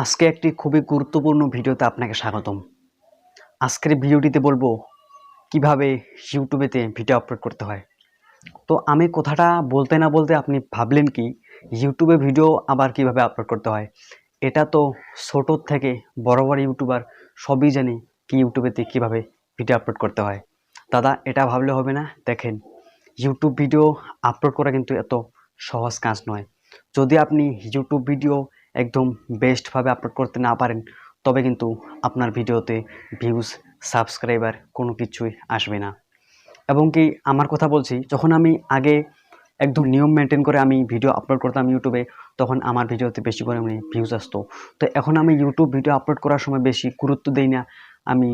আজকে একটি খুবই গুরুত্বপূর্ণ ভিডিওতে আপনাকে স্বাগতম। আজকের ভিডিওটিতে বলবো কিভাবে ইউটিউবেতে ভিডিও আপলোড করতে হয়। তো আমি কথাটা বলতে না বলতে আপনি ভাবলেন কি ইউটিউবে ভিডিও আবার কিভাবে আপলোড করতে হয়। এটা তো ছোটোর থেকে বড় বড় ইউটিউবার সবই জানি কি ইউটিউবেতে কিভাবে ভিডিও আপলোড করতে হয়। দাদা এটা ভাবলে হবে না। দেখেন, ইউটিউব ভিডিও আপলোড করা কিন্তু এত সহজ কাজ নয়। যদি আপনি ইউটিউব ভিডিও একদম বেস্টভাবে আপলোড করতে না পারেন তবে কিন্তু আপনার ভিডিওতে ভিউজ, সাবস্ক্রাইবার কোনো কিছুই আসবে না। এবং কি আমার কথা বলছি, যখন আমি আগে একদম নিয়ম মেনটেন করে আমি ভিডিও আপলোড করতাম ইউটিউবে, তখন আমার ভিডিওতে বেশি পরিমাণে ভিউজ আসতো। তো এখন আমি ইউটিউব ভিডিও আপলোড করার সময় বেশি গুরুত্ব দিই না। আমি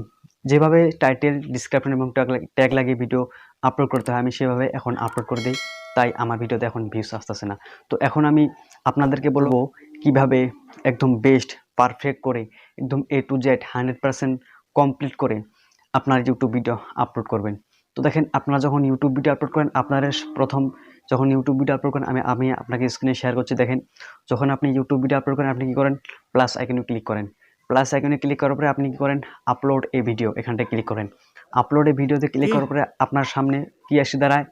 যেভাবে টাইটেল, ডিসক্রিপশন এবং ট্যাগ লাগিয়ে ভিডিও আপলোড করতে হয় আমি সেভাবে এখন আপলোড করে দিই। তাই আমার ভিডিওতে এখন ভিউজ আসতেছে না। তো এখন আমি আপনাদেরকে বলবো কিভাবে একদম বেস্ট, পারফেক্ট করে একদম A to Z 100% কমপ্লিট করে আপনার ইউটিউব ভিডিও আপলোড করবেন। তো দেখেন, আপনারা যখন ইউটিউব ভিডিও আপলোড করেন, আপনারা প্রথম যখন ইউটিউব ভিডিও আপলোড করেন, আমি আপনাকে স্ক্রিনে শেয়ার করছি। দেখেন, যখন আপনি ইউটিউব ভিডিও আপলোড করেন আপনি কী করেন, প্লাস আইকনে ক্লিক করেন। প্লাস আইকনে ক্লিক করার পরে আপনি কী করেন, আপলোড এ ভিডিও, এখানটায় ক্লিক করেন। আপলোড এ ভিডিওতে ক্লিক করার পরে আপনার সামনে কী এসে দাঁড়ায়,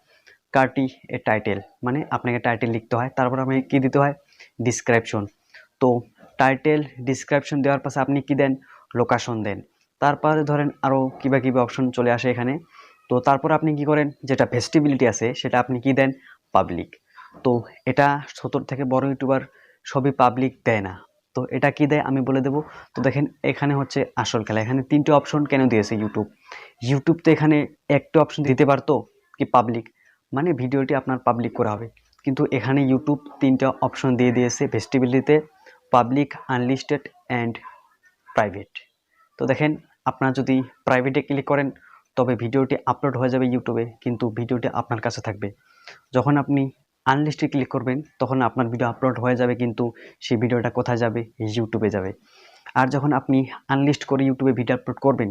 কার্টি এ টাইটেল, মানে আপনাকে টাইটেল লিখতে হয়। তারপর আপনাকে কী দিতে হয়, ডিসক্রিপশন। তো টাইটেল, ডিসক্রিপশন দেওয়ার পাশে আপনি কী দেন, লোকেশন দেন। তারপরে ধরেন আরও কিবা অপশন চলে আসে এখানে। তো তারপর আপনি কি করেন, যেটা ভেস্টিবিলিটি আছে সেটা আপনি কি দেন, পাবলিক। তো এটা ছোটোর থেকে বড় ইউটিউবার সবই পাবলিক দেয় না। তো এটা কি দেয় আমি বলে দেবো। তো দেখেন, এখানে হচ্ছে আসল খেলা। এখানে তিনটে অপশন কেন দিয়েছে ইউটিউব তো এখানে একটা অপশন দিতে পারতো কি, পাবলিক, মানে ভিডিওটি আপনার পাবলিক করা হবে। কিন্তু এখানে ইউটিউব তিনটা অপশন দিয়ে দিয়েছে ভেস্টিবিলিটিতে, পাবলিক, আনলিস্টেড অ্যান্ড প্রাইভেট। তো দেখেন, আপনারা যদি প্রাইভেটে ক্লিক করেন তবে ভিডিওটি আপলোড হয়ে যাবে ইউটিউবে, কিন্তু ভিডিওটি আপনার কাছে থাকবে। যখন আপনি আনলিস্টে ক্লিক করবেন তখন আপনার ভিডিও আপলোড হয়ে যাবে, কিন্তু সেই ভিডিওটা কোথায় যাবে, ইউটিউবে যাবে। আর যখন আপনি আনলিস্ট করে ইউটিউবে ভিডিও আপলোড করবেন,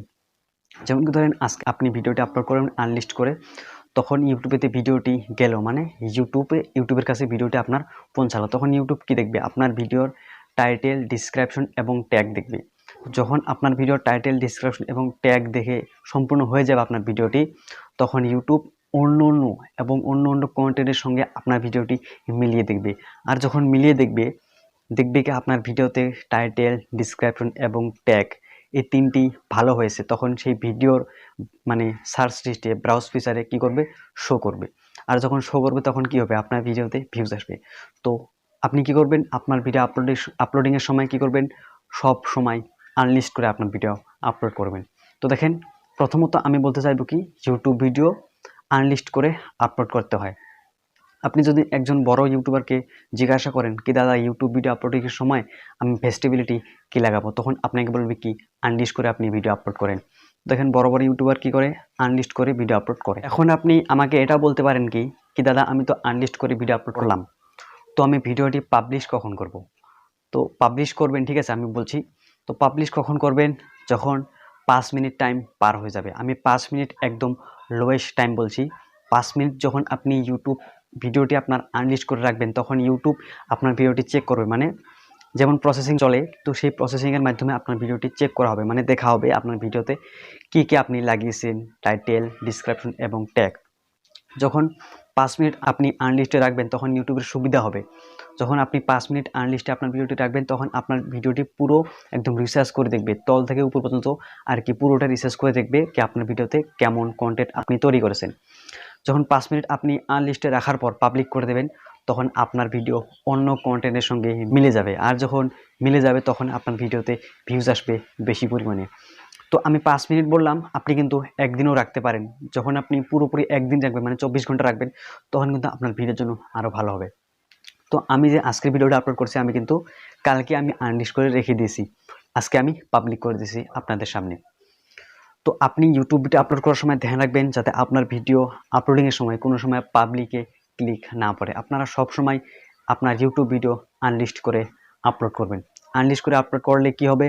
যেমন কি ধরেন আজকে আপনি ভিডিওটি আপলোড করবেন আনলিস্ট করে, তখন ইউটিউবেতে ভিডিওটি গেল, মানে ইউটিউবের কাছে ভিডিওটি আপনার পৌঁছালো। তখন ইউটিউব কি দেখবে, আপনার ভিডিওর টাইটেল, ডিসক্রিপশন এবং ট্যাগ দেখবে। যখন আপনার ভিডিওর টাইটেল, ডিসক্রিপশন এবং ট্যাগ দেখে সম্পূর্ণ হয়ে যাবে আপনার ভিডিওটি, তখন ইউটিউব অন্য কন্টেন্টের সঙ্গে আপনার ভিডিওটি মিলিয়ে দেখবে। আর যখন মিলিয়ে দেখবে কি আপনার ভিডিওতে টাইটেল, ডিসক্রিপশন এবং ট্যাগ এই তিনটি ভালো হয়েছে, তখন সেই ভিডিওর মানে সার্চ লিস্টে, ব্রাউজ ফিচারে কী করবে, শো করবে। আর যখন শো করবে তখন কি হবে, আপনার ভিডিওতে ভিউজ আসবে। তো আপনি কি করবেন, আপনার ভিডিও আপলোডিংয়ের সময় কি করবেন, সব সময় আনলিস্ট করে আপনার ভিডিও আপলোড করবেন। তো দেখেন, প্রথমত আমি বলতে চাইব কি, ইউটিউব ভিডিও আনলিস্ট করে আপলোড করতে হয়। আপনি যদি একজন বড় ইউটিউবারকে জিজ্ঞাসা করেন কি দাদা ইউটিউব ভিডিও আপলোডিংয়ের সময় আমি ভেস্টিবিলিটি কি লাগাবো, তখন আপনাকে বলবে কি, আনলিস্ট করে আপনি ভিডিও আপলোড করেন। দেখেন, বড় বড় ইউটিউবার কি করে, আনলিস্ট করে ভিডিও আপলোড করে। এখন আপনি আমাকে এটা বলতে পারেন কি দাদা আমি তো আনলিস্ট করে ভিডিও আপলোড করলাম, তো আমি ভিডিওটি পাবলিশ কখন করব। তো পাবলিশ করবেন, ঠিক আছে আমি বলছি। তো পাবলিশ কখন করবেন, যখন 5 মিনিট টাইম পার হয়ে যাবে। আমি 5 মিনিট একদম লোয়েস্ট টাইম বলছি। 5 মিনিট যখন আপনি ইউটিউব ভিডিওটি আপনার আনলিস্ট করে রাখবেন, তখন ইউটিউব আপনার ভিডিওটি চেক করবে, মানে যেমন প্রসেসিং চলে, তো সেই প্রসেসিংয়ের মাধ্যমে আপনার ভিডিওটি চেক করা হবে, মানে দেখা হবে আপনার ভিডিওতে কী আপনি লাগিয়েছেন, টাইটেল, ডিসক্রিপশন এবং ট্যাগ। যখন 5 মিনিট আপনি আনলিস্টে রাখবেন তখন ইউটিউবের সুবিধা হবে। যখন আপনি 5 মিনিট আনলিস্টে আপনার ভিডিওটি রাখবেন তখন আপনার ভিডিওটি পুরো একদম রিসার্চ করে দেখবে, তল থেকে উপর পর্যন্ত আর কি পুরোটা রিসার্চ করে দেখবে কি আপনার ভিডিওতে কেমন কন্টেন্ট আপনি তৈরি করেছেন। যখন 5 মিনিট আপনি আনলিস্টে রাখার পর পাবলিক করে দেবেন, তখন আপনার ভিডিও অন্য কন্টেন্টের সঙ্গে মিলে যাবে। আর যখন মিলে যাবে তখন আপনার ভিডিওতে ভিউজ আসবে বেশি পরিমাণে। তো আমি 5 মিনিট বললাম, আপনি কিন্তু একদিনও রাখতে পারেন। যখন আপনি পুরোপুরি একদিন রাখবেন, মানে 24 ঘন্টা রাখবেন, তখন কিন্তু আপনার ভিডিওর জন্য আরও ভালো হবে। তো আমি যে আজকের ভিডিওটা আপলোড করছি, আমি কিন্তু কালকে আমি আনলিস্ট করে রেখে দিয়েছি, আজকে আমি পাবলিক করে দিয়েছি আপনাদের সামনে। তো আপনি ইউটিউব ভিডিও আপলোড করার সময় ধ্যান রাখবেন যাতে আপনার ভিডিও আপলোডিংয়ের সময় কোনো সময় পাবলিকে ক্লিক না পড়ে। আপনারা সব সময় আপনার ইউটিউব ভিডিও আনলিস্ট করে আপলোড করবেন। আনলিস্ট করে আপলোড করলে কি হবে,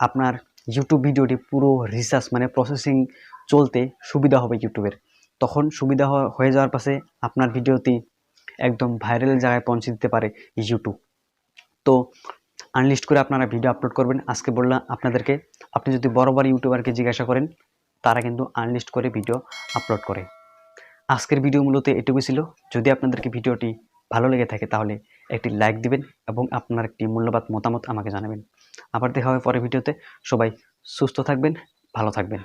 আপনার ইউটিউব ভিডিওটি পুরো রিসার্চ মানে প্রসেসিং চলতে সুবিধা হবে ইউটিউবের। তখন সুবিধা হয়ে যাওয়ার পাশে আপনার ভিডিওটি একদম ভাইরাল জায়গায় পৌঁছে দিতে পারে ইউটিউব। তো আনলিস্ট করে আপনারা ভিডিও আপলোড করবেন। আজকে বললাম আপনাদেরকে, আপনি যদি বড় বড় ইউটিউবারকে জিজ্ঞাসা করেন, তারা কিন্তু আনলিস্ট করে ভিডিও আপলোড করে। আজকের ভিডিও মূলত এটুকু ছিল। যদি আপনাদেরকে ভিডিওটি ভালো লেগে থাকে তাহলে একটি লাইক দিবেন এবং আপনার একটি মূল্যবান মতামত আমাকে জানাবেন। আবার দেখা হবে পরের ভিডিওতে। সবাই সুস্থ থাকবেন, ভালো থাকবেন।